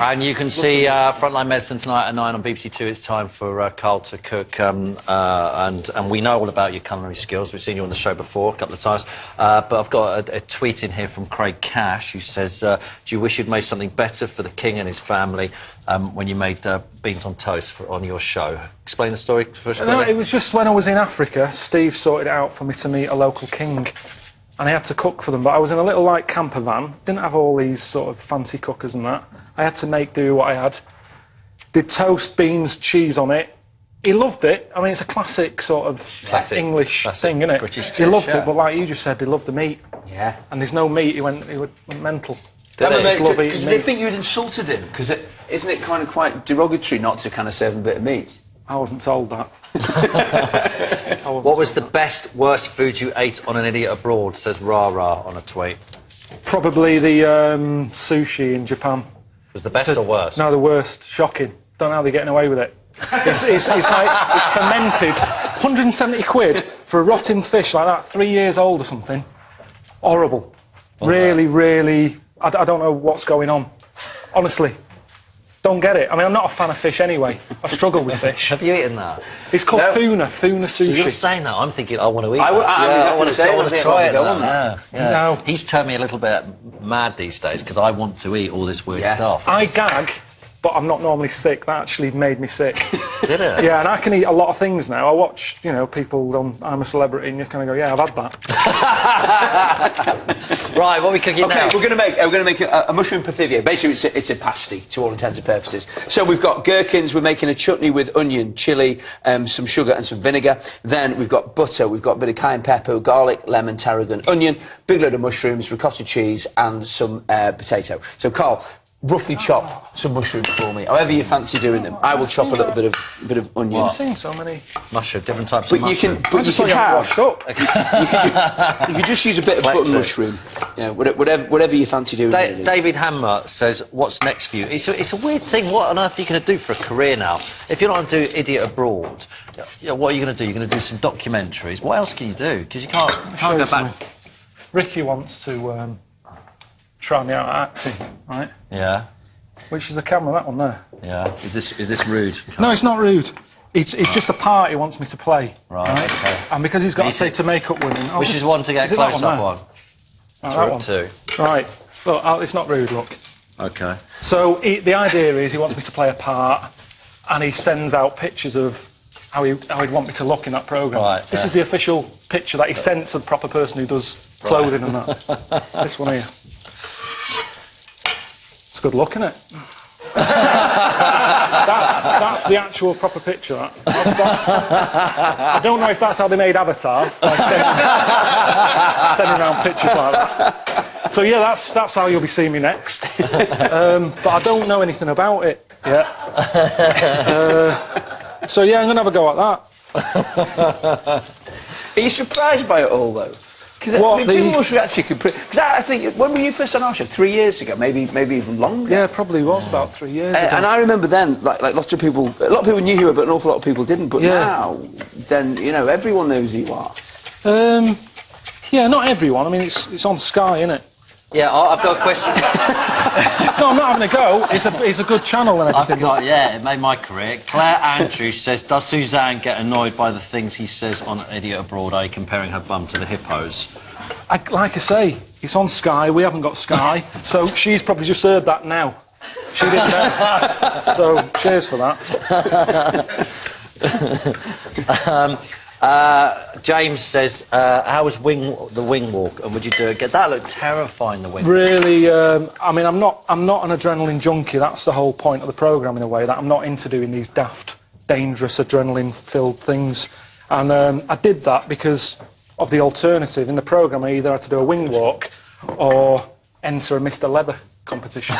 And you can see Frontline Medicine tonight at 9 on BBC Two. It's time for Karl to cook, and we know all about your culinary skills. We've seen you on the show before a couple of times. But I've got a tweet in here from Craig Cash who says, "Do you wish you'd made something better for the king and his family when you made beans on toast on your show?" Explain the story first. No, it was just when I was in Africa. Steve sorted it out for me to meet a local king. And I had to cook for them, but I was in a little, like, camper van. Didn't have all these sort of fancy cookers and that. I had to make do what I had. Did toast, beans, cheese on it. He loved it. I mean, it's a classic sort of English thing, isn't it? British he loved dish, it, but like you just said, he loved the meat. Yeah. And there's no meat, he went mental. Because they think you'd insulted him, because isn't it kind of quite derogatory not to kind of serve him a bit of meat? I wasn't told that. What was the best, worst food you ate on an idiot abroad, says Rah on a tweet? Probably the sushi in Japan. Was the best or worst? No, the worst. Shocking. Don't know how they're getting away with it. It's like, it's fermented. 170 quid for a rotting fish like that, 3 years old or something. Horrible. Really, I don't know what's going on. Honestly. Don't get it. I mean, I'm not a fan of fish anyway. I struggle with fish. Have you eaten that? It's called tuna sushi. So you're saying that, I'm thinking I want to eat that. I want to try it. No. He's turned me a little bit mad these days because I want to eat all this weird stuff. I gag, but I'm not normally sick. That actually made me sick. Did it? Yeah, and I can eat a lot of things now. I watch, people on I'm a Celebrity, and you kind of go, yeah, I've had that. Right, what are we cooking now? Okay, we're going to make a mushroom pathivia. Basically, it's a pasty, to all intents and purposes. So we've got gherkins, we're making a chutney with onion, chilli, some sugar and some vinegar. Then we've got butter, we've got a bit of cayenne pepper, garlic, lemon, tarragon, onion, big load of mushrooms, ricotta cheese and some potato. So, Karl, roughly chop some mushrooms for me, however you fancy doing them. I will chop a little bit of onion. I've seen so many different types of mushroom. But you can washed up. You could just use a bit of button mushroom. Yeah, whatever you fancy doing. Really. David Hammer says, "What's next for you?" It's a weird thing. What on earth are you going to do for a career now? If you're not going to do Idiot Abroad, what are you going to do? You're going to do some documentaries. What else can you do? Because you can't go back. Ricky wants to try me out at acting, right? Yeah. Which is the camera, that one there. Yeah. Is this rude? No, it's not rude. It's just a part he wants me to play. Right. Okay. And because he's got to say to make-up women... Which is one to get close-up on? That one. Two. Right. Look, it's not rude, look. Okay. So the idea is he wants me to play a part, and he sends out pictures of how he'd want me to look in that programme. Right, this is the official picture that he sends to the proper person who does clothing and that. This one here. It's good look, isn't it? that's the actual proper picture. I don't know if that's how they made Avatar, like sending around pictures like that. So yeah, that's how you'll be seeing me next. But I don't know anything about it yet. So yeah, I'm gonna have a go at that. Are you surprised by it all, though? Because people must actually... Because I think, when were you first on our show? 3 years ago, maybe even longer? Yeah, probably was about 3 years ago. And I remember then, like a lot of people knew who you were, but an awful lot of people didn't. But now, then, everyone knows who you are. Yeah, not everyone. I mean, it's on Sky, isn't it? Yeah, I've got a question. No, I'm not having a go. It's a good channel and everything. It made my career. Claire Andrews says, "Does Suzanne get annoyed by the things he says on Idiot Abroad, i.e. comparing her bum to the hippos?" Like I say, it's on Sky. We haven't got Sky, so she's probably just heard that now. She didn't know. So cheers for that. James says, "How was the wing walk, and would you do it again?" That looked terrifying. The wing. Really, I mean, I'm not an adrenaline junkie. That's the whole point of the programme, in a way. That I'm not into doing these daft, dangerous, adrenaline-filled things. And I did that because of the alternative in the programme. I either had to do a wing walk or enter a Mr. Leather competition.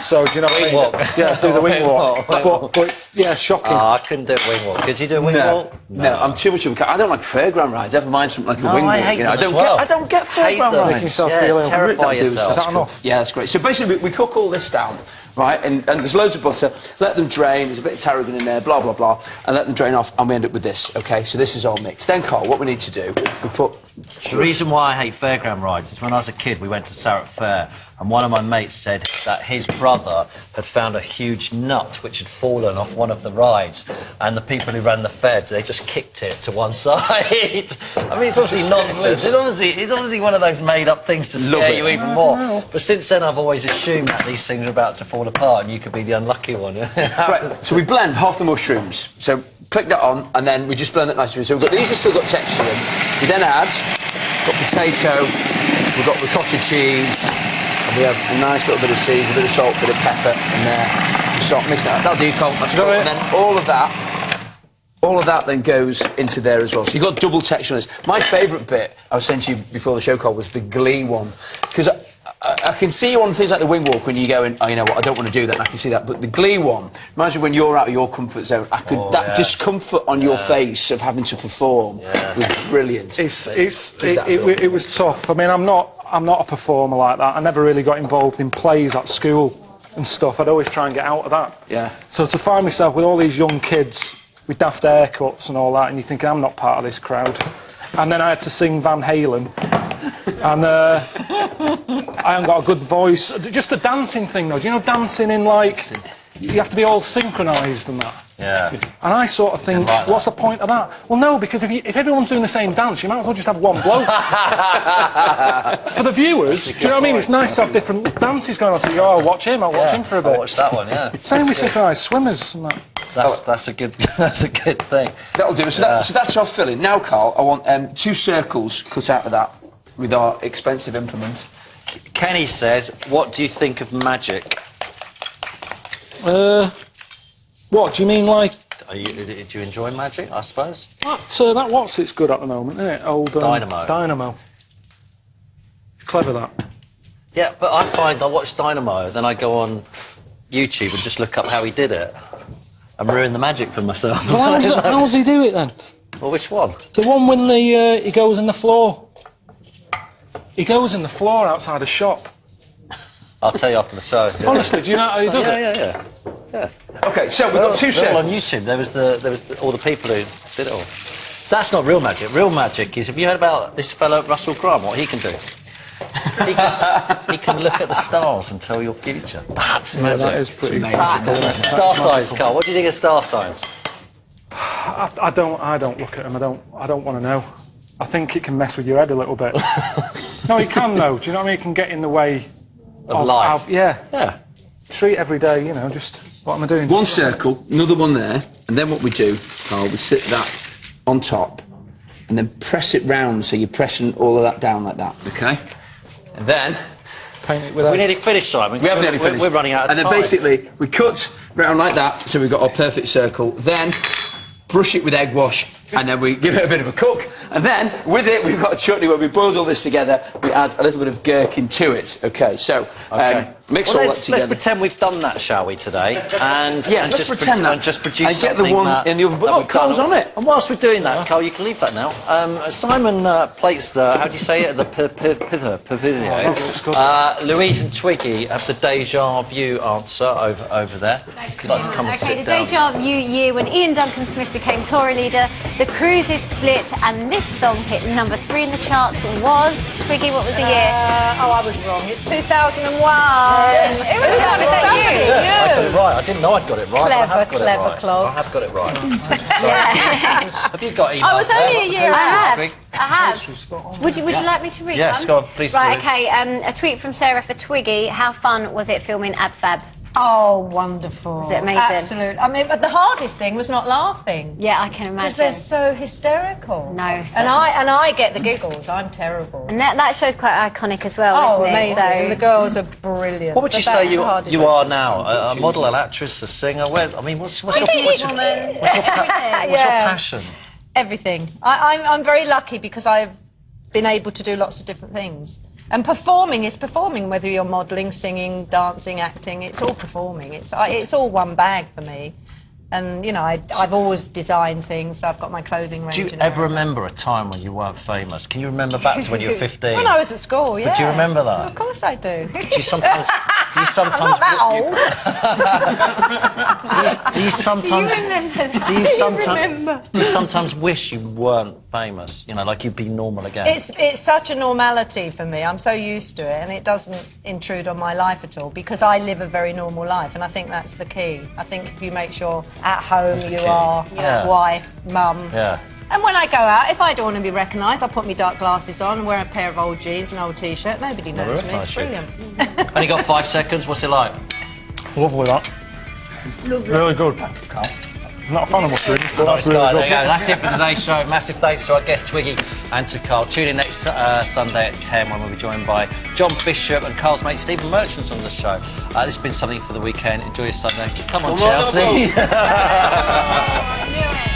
So do you know what I mean? Walk. Yeah, do the wing walk. But yeah, shocking. Oh, I couldn't do a wing walk. Could you do a wing walk? No, I'm too much of a... I don't like fairground rides. Never mind something like a wing walk. I hate them as well. I don't get fairground rides. Making yourself feel terrify yourself. Is that enough? Yeah, that's great. So basically, we cook all this down, right? And there's loads of butter. Let them drain. There's a bit of tarragon in there, blah, blah, blah. And let them drain off, and we end up with this, OK? So this is all mixed. Then, Karl, what we need to do, we put... The reason why I hate fairground rides is when I was a kid, we went to Sarrett Fair, and one of my mates said that his brother had found a huge nut which had fallen off one of the rides, and the people who ran the fair, they just kicked it to one side. I mean, it's obviously nonsense. It's obviously one of those made-up things to scare you even more. But since then, I've always assumed that these things are about to fall apart, and you could be the unlucky one. Right, so we blend half the mushrooms. So click that on, and then we just blend that nicely. So these have still got texture in. We then add, got potato, we've got ricotta cheese, and we have a nice little bit of seeds, a bit of salt, a bit of pepper in there. Salt, mix that. That'll do, Cole. That's cool. And then all of that then goes into there as well. So you've got double texture on this. My favourite bit, I was saying to you before the show, Cole, was the glee one. Because I can see you on things like the wing walk when you go in, oh, you know what, I don't want to do that, and I can see that. But the glee one, reminds me when you're out of your comfort zone, discomfort on your face of having to perform was brilliant. It was tough. I mean, I'm not a performer like that. I never really got involved in plays at school and stuff. I'd always try and get out of that. Yeah. So to find myself with all these young kids with daft haircuts and all that, and you're thinking, I'm not part of this crowd. And then I had to sing Van Halen. And I haven't got a good voice. Just a dancing thing, though. Do you know dancing in, like, you have to be all synchronised and that? Yeah. And I sort of think, what's the point of that? Well, no, because if everyone's doing the same dance, you might as well just have one bloke. For the viewers, do you know what I mean? It's nice to have different dances going on. So you go, oh, I'll watch him for a bit. I'll watch that one, yeah. Same with synchronised swimmers and that. That's a good thing. That'll do. So that's our filling. Now, Carl, I want 2 circles cut out of that with our expensive implement. Kenny says, what do you think of magic? What, do you mean, like... Do you enjoy magic, I suppose? That what's it's good at the moment, isn't it? Old... Dynamo. Clever, that. Yeah, but I find I watch Dynamo, then I go on YouTube and just look up how he did it and ruin the magic for myself. Well, how does he do it, then? Well, which one? The one when he goes in the floor. He goes in the floor outside a shop. I'll tell you after the show. Honestly, do you know how he does it? Yeah. OK, so we've got 2 circles. On YouTube, there was all the people who did it all. That's not real magic. Real magic is, have you heard about this fellow, Russell Graham, what he can do? He can look at the stars and tell your future. That's magic. That is pretty magical. Star signs, Carl. What do you think of star signs? I don't look at them. I don't want to know. I think it can mess with your head a little bit. No, it can, though. Do you know what I mean? It can get in the way of life. Yeah. Treat every day, you know, just what am I doing? One circle, another one there, and then what we do, Carl, we sit that on top and then press it round, so you're pressing all of that down like that, OK? And then... Paint it with we nearly finished, Simon. We have nearly finished. We're running out of time. And then basically, we cut round like that, so we've got our perfect circle. Then brush it with egg wash, and then we give it a bit of a cook. And then, with it, we've got a chutney where we boiled all this together. We add a little bit of gherkin to it. OK, so mix all that together. Let's pretend we've done that, shall we, today? Let's pretend that. And just produce and get the one in the oven. But look, Carl's on it. And whilst we're doing that, Carl, you can leave that now. Simon plates the, how do you say it, the pavilion. Louise and Twiggy have the déjà vu answer over there. If you'd like to come and sit down. The déjà vu year when Ian Duncan Smith became Tory leader, the Cruises split, and this song hit number 3 in the charts was... Twiggy, what was the year? I was wrong. It's 2001. Yes. It was you. I got it right. I didn't know I'd got it right. Clever clogs. I have got it right. Have you got email? I was only a year out. I have. Would you like me to read Yes, one? go on, please. Right, Louise. OK, a tweet from Sarah for Twiggy. How fun was it filming AbFab? Oh, wonderful. Was it amazing? Absolutely. I mean, but the hardest thing was not laughing. Yeah, I can imagine. Because they're so hysterical. No. And I get the giggles. I'm terrible. And that show's quite iconic as well, Oh, isn't amazing. it? So... And the girls are brilliant. What would you say you are now? A model, an actress, a singer? What's your passion? Everything. I'm very lucky because I've been able to do lots of different things. And performing is performing, whether you're modelling, singing, dancing, acting, it's all performing. It's all one bag for me. And, you know, I've always designed things, so I've got my clothing range. Do you ever remember a time when you weren't famous? Can you remember back to when you were 15? When I was at school, yeah. But do you remember that? Well, of course I do. Do you sometimes... Do you sometimes? Not that old. Do you sometimes? Do you remember that? Do you sometimes? remember? Do you sometimes wish you weren't famous? You know, like you'd be normal again. It's such a normality for me. I'm so used to it, and it doesn't intrude on my life at all because I live a very normal life, and I think that's the key. I think if you make sure at home you key. are wife, mum. Yeah. And when I go out, if I don't want to be recognised, I put my dark glasses on, wear a pair of old jeans and an old T-shirt. Nobody knows me. It's brilliant. Only got 5 seconds. What's it like? Lovely, that. Really good. Thank you, Carl. I'm not a fan of mushrooms, but that's really There good. you go. That's it for today's show. Massive thanks to our guest Twiggy and to Karl. Tune in next Sunday at 10 when we'll be joined by John Bishop and Karl's mate Stephen Merchant's on the show. This has been Something for the Weekend. Enjoy your Sunday. Come on, Chelsea. I knew it.